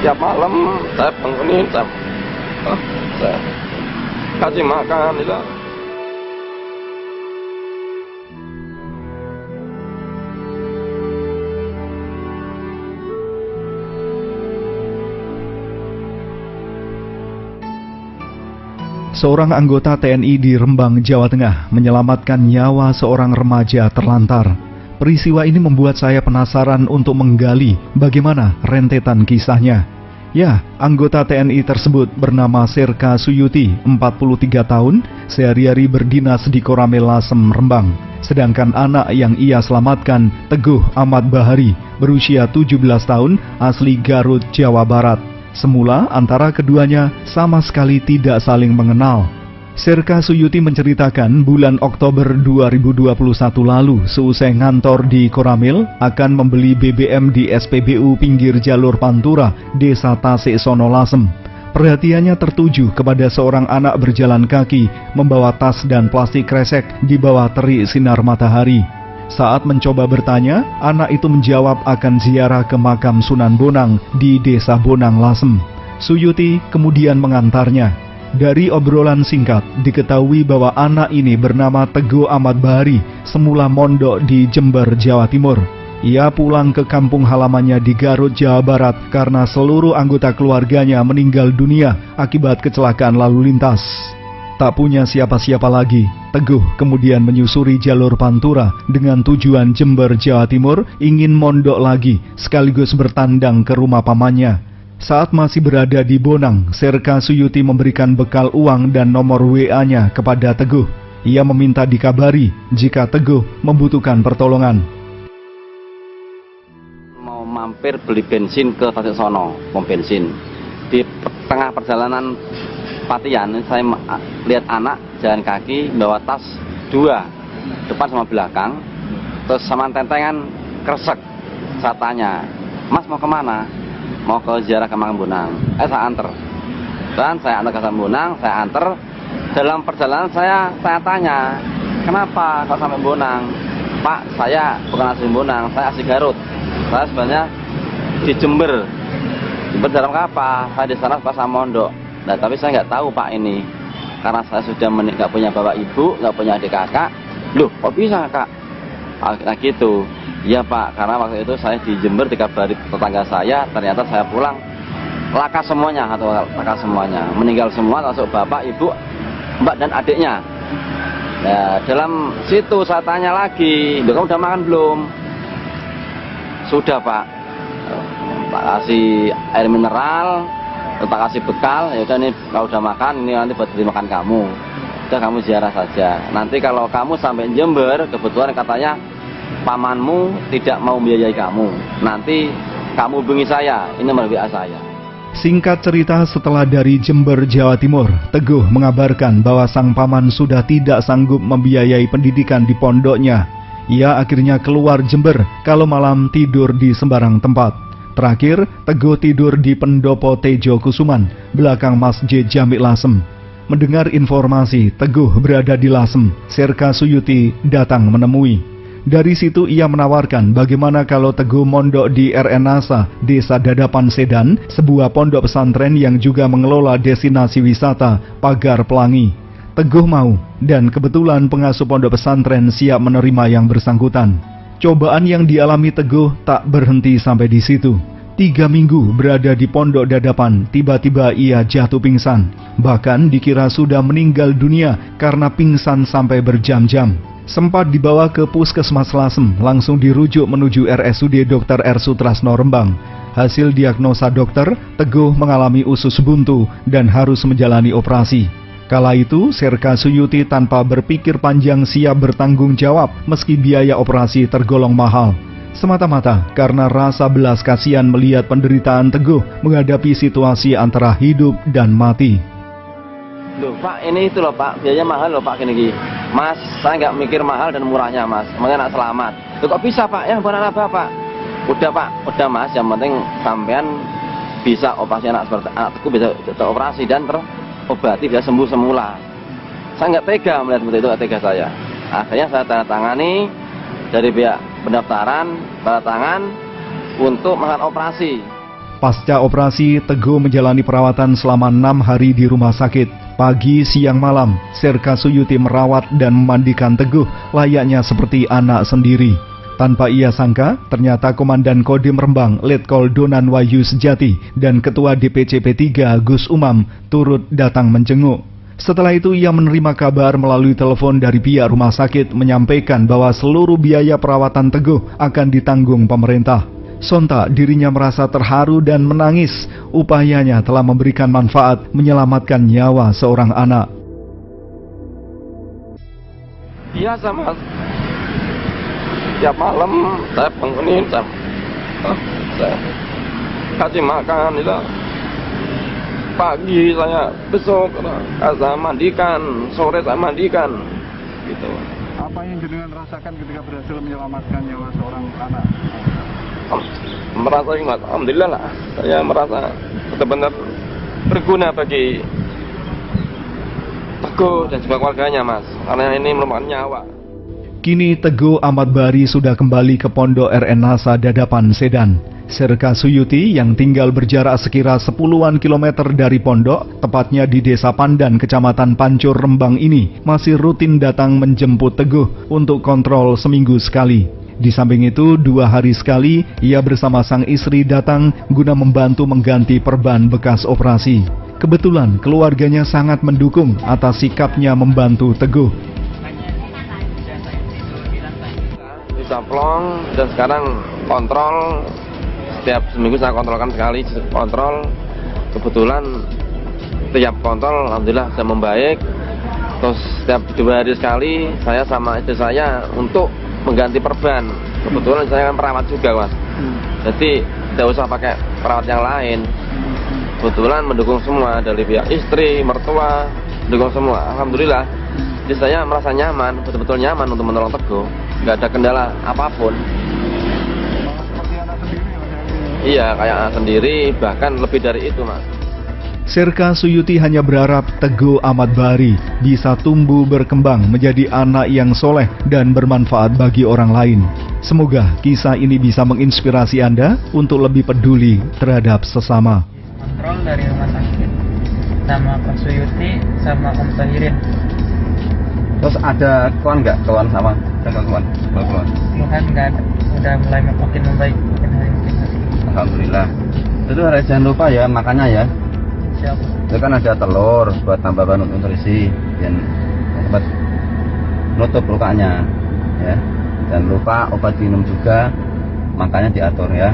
Tiap malam saya bangunin, saya kasih makan itu. Seorang anggota TNI di Rembang, Jawa Tengah menyelamatkan nyawa seorang remaja terlantar. Peristiwa ini membuat saya penasaran untuk menggali bagaimana rentetan kisahnya. Ya, anggota TNI tersebut bernama Serka Suyuti, 43 tahun, sehari-hari berdinas di Koramil Lasem, Rembang. Sedangkan anak yang ia selamatkan, Teguh Ahmad Bahari, berusia 17 tahun, asli Garut, Jawa Barat. Semula antara keduanya sama sekali tidak saling mengenal. Serka Suyuti menceritakan bulan Oktober 2021 lalu seusai ngantor di Koramil akan membeli BBM di SPBU pinggir jalur Pantura, Desa Tasik Sono Lasem. Perhatiannya tertuju kepada seorang anak berjalan kaki membawa tas dan plastik kresek di bawah terik sinar matahari. Saat mencoba bertanya, anak itu menjawab akan ziarah ke makam Sunan Bonang di Desa Bonang Lasem. Suyuti kemudian mengantarnya. Dari obrolan singkat, diketahui bahwa anak ini bernama Teguh Ahmad Bahari, semula mondok di Jember, Jawa Timur. Ia pulang ke kampung halamannya di Garut, Jawa Barat karena seluruh anggota keluarganya meninggal dunia akibat kecelakaan lalu lintas. Tak punya siapa-siapa lagi, Teguh kemudian menyusuri jalur Pantura dengan tujuan Jember, Jawa Timur, ingin mondok lagi sekaligus bertandang ke rumah pamannya. Saat masih berada di Bonang, Serka Suyuti memberikan bekal uang dan nomor WA-nya kepada Teguh. Ia meminta dikabari jika Teguh membutuhkan pertolongan. Mau mampir beli bensin ke Tasik Sono, pom bensin. Di tengah perjalanan Patian, saya lihat anak jalan kaki bawa tas 2, depan sama belakang, terus sama tentengan kresek. Saya tanya, Mas mau kemana? Mau ke ziarah ke makam Bonang. Saya anter. Dan saya antar ke makam Bonang, saya anter. Dalam perjalanan saya tanya, kenapa kalau sampai Bonang? Pak, saya bukan asli Bonang, saya asli Garut. Saya sebenarnya di Jember. Jember dalam apa? Saya di sana pas mondok. Nah, tapi saya nggak tahu Pak ini, karena saya sudah nggak punya bapak ibu, nggak punya adik kakak. Loh, kok bisa Kak? Nah gitu. Iya Pak, karena waktu itu saya di Jember dikabari tetangga saya, ternyata saya pulang laka semuanya atau laka semuanya, meninggal semua, termasuk bapak, ibu, mbak dan adiknya. Nah, dalam situ saya tanya lagi, kamu udah makan belum? Sudah Pak. Tak kasih air mineral, tak kasih bekal, ya udah nih kalau udah makan ini nanti buat beli makan kamu. Udah kamu ziarah saja. Nanti kalau kamu sampai Jember, kebetulan katanya pamanmu tidak mau membiayai kamu. Nanti kamu hubungi saya, ini nomor WA saya. Singkat cerita, setelah dari Jember, Jawa Timur, Teguh mengabarkan bahwa sang paman sudah tidak sanggup membiayai pendidikan di pondoknya. Ia akhirnya keluar Jember, kalau malam tidur di sembarang tempat. Terakhir, Teguh tidur di Pendopo Tejo Kusuman, belakang Masjid Jami Lasem. Mendengar informasi Teguh berada di Lasem, Serka Suyuti datang menemui. Dari situ ia menawarkan bagaimana kalau Teguh mondok di RN Nasa, Desa Dadapan Sedan, sebuah pondok pesantren yang juga mengelola destinasi wisata Pagar Pelangi. Teguh mau, dan kebetulan pengasuh pondok pesantren siap menerima yang bersangkutan. Cobaan yang dialami Teguh tak berhenti sampai di situ. 3 minggu berada di pondok Dadapan, tiba-tiba ia jatuh pingsan. Bahkan dikira sudah meninggal dunia karena pingsan sampai berjam-jam. Sempat dibawa ke Puskesmas Lasem, langsung dirujuk menuju RSUD Dr. R. Sutrasno Rembang. Hasil diagnosa dokter, Teguh mengalami usus buntu dan harus menjalani operasi. Kala itu, Serka Suyuti tanpa berpikir panjang siap bertanggung jawab meski biaya operasi tergolong mahal. Semata-mata karena rasa belas kasihan melihat penderitaan Teguh menghadapi situasi antara hidup dan mati. Loh Pak, ini itu loh Pak, biayanya mahal loh Pak gini. Mas, saya nggak mikir mahal dan murahnya Mas, makanya nak selamat. Loh kok bisa Pak, ya bukan apa Pak. Udah Pak, udah Mas, yang penting sampean bisa operasi anakku bisa teroperasi dan terobati, bisa sembuh semula. Saya nggak tega melihat seperti itu, nggak tega saya. Akhirnya saya tanda tangani dari pihak pendaftaran, tanda tangan untuk melakukan operasi. Pasca operasi, Teguh menjalani perawatan selama 6 hari di rumah sakit. Pagi, siang, malam, Serka Suyuti merawat dan memandikan Teguh layaknya seperti anak sendiri. Tanpa ia sangka, ternyata Komandan Kodim Rembang, Letkol Donan Wahyu Sejati, dan Ketua DPC P3 Gus Umam turut datang menjenguk. Setelah itu ia menerima kabar melalui telepon dari pihak rumah sakit menyampaikan bahwa seluruh biaya perawatan Teguh akan ditanggung pemerintah. Sontak dirinya merasa terharu dan menangis. Upayanya telah memberikan manfaat menyelamatkan nyawa seorang anak. Biasa mas, tiap malam saya bangunin, saya kasih makan itu. Pagi saya besok saya mandikan, sore saya mandikan gitu. Apa yang jenengan rasakan ketika berhasil menyelamatkan nyawa seorang anak? Merasa ingat, alhamdulillah lah. Saya merasa benar-benar berguna bagi Teguh dan juga keluarganya mas, karena ini merupakan nyawa. Kini Teguh Ahmad Bari sudah kembali ke Pondok RN Nasa Dadapan Sedan. Serka Suyuti yang tinggal berjarak sekira 10-an kilometer dari pondok, tepatnya di Desa Pandan, Kecamatan Pancur, Rembang ini, masih rutin datang menjemput Teguh untuk kontrol seminggu sekali. Di samping itu, 2 hari sekali, ia bersama sang istri datang guna membantu mengganti perban bekas operasi. Kebetulan, keluarganya sangat mendukung atas sikapnya membantu Teguh. Bisa plong dan sekarang kontrol. Setiap seminggu saya kontrolkan sekali, kontrol. Kebetulan setiap kontrol alhamdulillah saya membaik. Terus setiap 2 hari sekali saya sama istri saya untuk mengganti perban. Kebetulan saya kan perawat juga mas, jadi tidak usah pakai perawat yang lain. Kebetulan mendukung semua dari pihak istri, mertua, mendukung semua. Alhamdulillah, jadi saya merasa nyaman, betul-betul nyaman untuk menolong Teguh. Nggak ada kendala apapun. Seperti anak sendiri mas? Iya, kayak anak sendiri, bahkan lebih dari itu mas. Serka Suyuti hanya berharap Teguh Ahmad Bari bisa tumbuh berkembang menjadi anak yang soleh dan bermanfaat bagi orang lain. Semoga kisah ini bisa menginspirasi Anda untuk lebih peduli terhadap sesama. Kontrol dari rumah sakit sama Pak Suyuti sama Om Tahirin. Terus ada keluhan nggak? Keluhan sama? Ada keluhan? Tuhan nggak ada, udah mulai makin membaik makin hari. Alhamdulillah. Itu harus jangan lupa ya makannya ya. Siap. Itu kan ada telur buat tambahan nutrisi dan obat nutup lukanya ya. Dan lupa obat minum juga, makannya diatur ya.